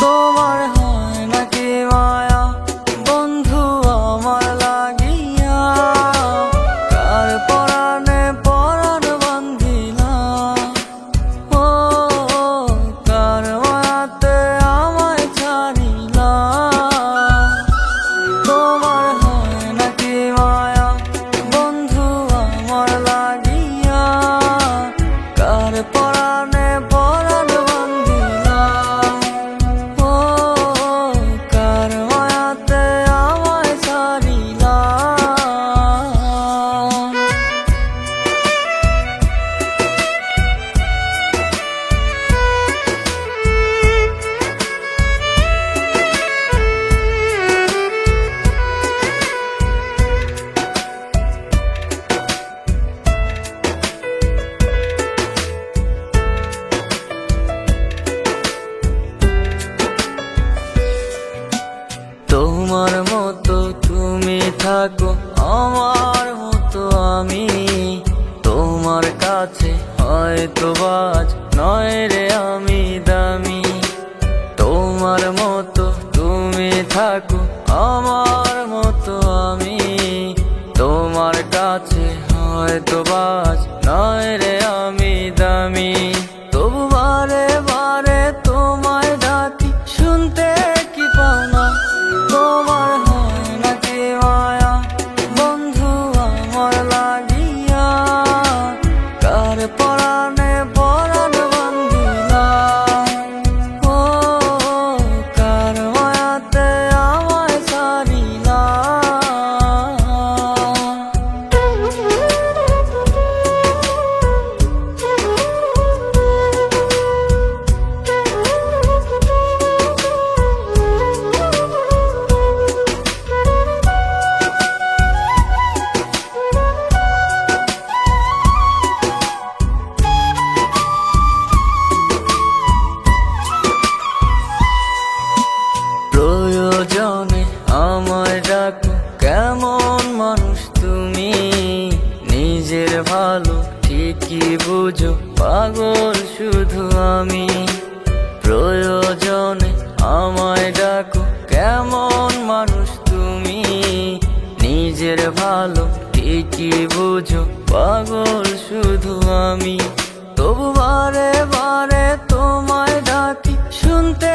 তোমার হয় নাকি মায়া বন্ধু আমার লাগিয়া, কার পরাণে পরাণ বান্ধিলা, ও কার মায়াতে আমায় ছাড়িলা। তোমার হয় নাকি মায়া বন্ধু আমার লাগিয়া, কার পরাণে পরাণ বান্ধিলা, ও কার মায়াতে আমায় ছাড়িলা। তোমার মতো তুমি থাকো, আমার মতো আমি, তোমার কাছে হয়তো বাজ নয় রে আমি দামি। তোমার মতো তুমি থাকো, আমার মতো আমি, তোমার কাছে হয়তো বাজ নয় রে আমি দামি। তবু বারে বারে তোমায় ডাকি, শুনতে কি পাও না? তোমার হয় নাকি মায়া বন্ধু আমার লাগিয়া, কার পরাণে পরাণ বান্ধিলা, ও কার মায়াতে আমায় ছাড়িলা। প্রয়োজনে আমায় ডাকো, কেমন মানুষ তুমি, নিজের ভালো ঠিকই বুঝো, পাগল শুধু আমি। প্রয়োজনে আমায় ডাকো, কেমন মানুষ তুমি, নিজের ভালো ঠিকই বুঝো, পাগল শুধু আমি। তবু বারে বারে তোমায় ডাকি, শুনতে